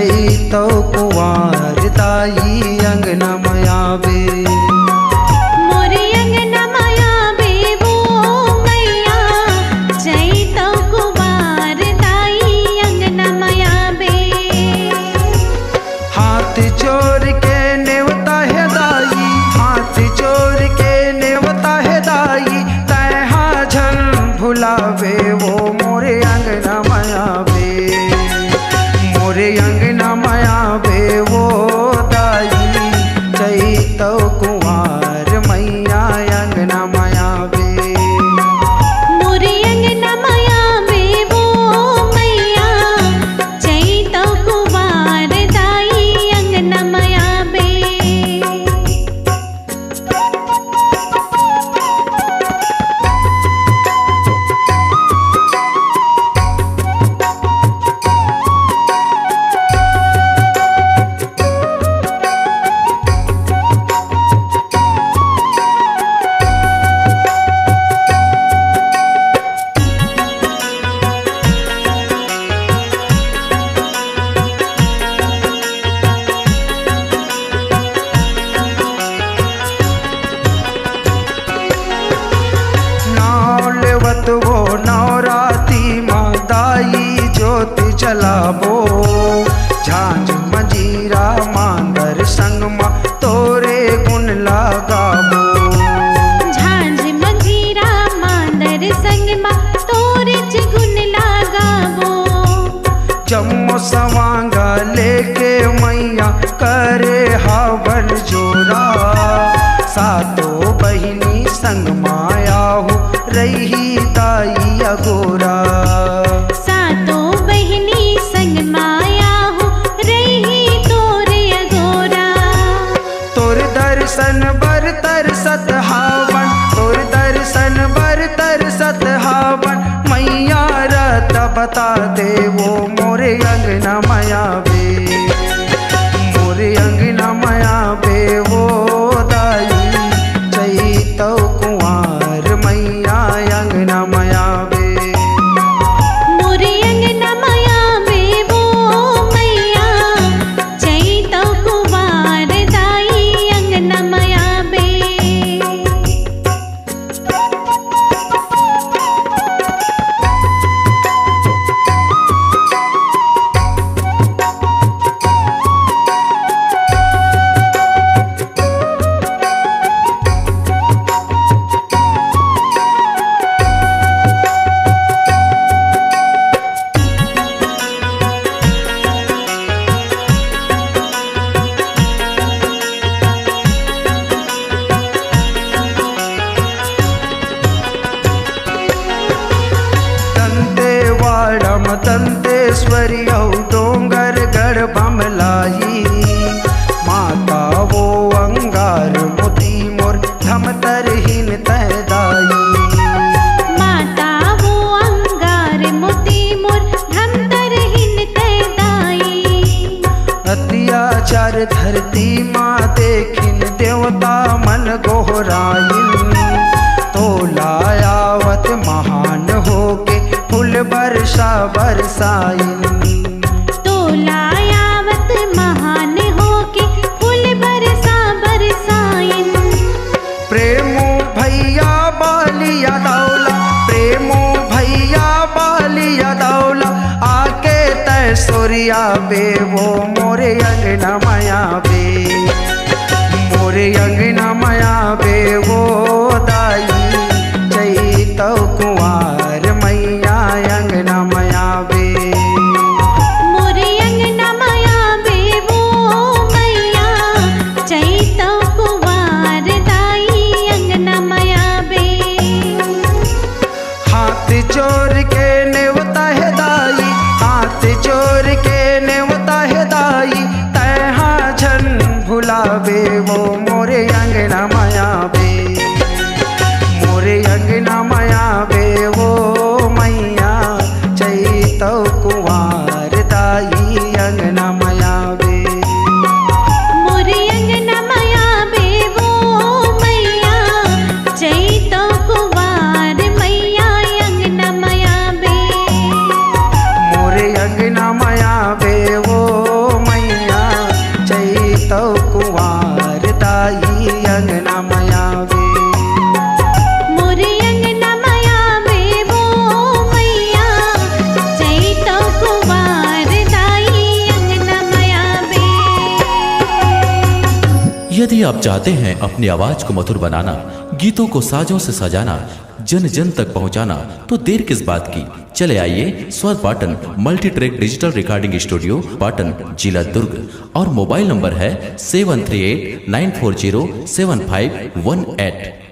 चैतो कुंवार दाई अंगना मया बे। मोरे अंगना मया बे वो मैया चैतो कुंवार दाई अंगना मया बे। हाथ जोड़ के नेवता है दाई, हाथ जोड़ के नेवता है दाई, तैहा झन भुलावे वो मोरे अंगना मया बे। मोरे अंगना मया बे वो दाई चैतो कुंवार मैया अंगना मया बे। मोरे अंगना मया बे वो मैया चैतो कुंवार दाई अंगना मया बे। वो नवराती माँ दाई ज्योति जलाबो, झांझ मंजीरा मांदर संग माँ तोरे गुण लगाबो। झांझ मंजीरा मांदर संग माँ तोरे गुण लगाबो। जम्मो सवांगा लेके मैया करे हवन जोरा, सातों बहिनी संग माया हो रही दाई अगोरा। सातों बहिनी संग माया हो रही तोरे अगोरा। तोर दर्शन बर तरसत हावन, तोर दर्शन बर तरसत हावन, मैया रत बता दे वो मोरे अंगना मया बे। मोरे अंगना मया बे वो दाई चैतो कुंवार मैया अंगना मया बे। मोरे अंगना मया बे वो मैया चैतो कुंवार दाई अंगना मया बे। दंतेश्वरी औ डोंगर गढ़ बमलाई, माता वो अंगार मोती मोर धमतरहीन तहदाई। माता वो अंगार मोती मोर धमतरहीन तहदाई। अत्याचार धरती माँ देखिन देवता मन गोहराइन, तो लायावत महान होके फूल वर्षा बरसाइन। तो लायावत महान होके फूल बरसा बरसाइन। प्रेमो भैया बालिया दौला, प्रेमो भैया बालिया दौला, आके तय सोरिया बे वो मोरे अंगना मया बे। मोरे अंगना मया बे वो दाई चैतो कुंवार मैया अंगना मया बे। मोरे अंगना मया बे वो मैया चैतो कुंवार दाई अंगना मया बे। हाथ जोड़ के नेवता है दाई, हाथ जोड़ के नेवता है दाई, तैहा झन भुलावे वो मोरे अंगना मया बे। मोरे अंगना मया बे वो मैया चैतो कुंवार दाई अंगना मया बे। मोरे अंगना मया बे वो मैया चैतो कुंवार मैया अंगना मया बे। मोरे अंगना मया बे वो यदि आप चाहते हैं अपनी आवाज को मधुर बनाना, गीतों को साजों से सजाना, जन जन तक पहुंचाना, तो देर किस बात की, चले आइए स्वर Patan multi track digital recording studio, Patan, जिला दुर्ग। और मोबाइल नंबर है 7389407518।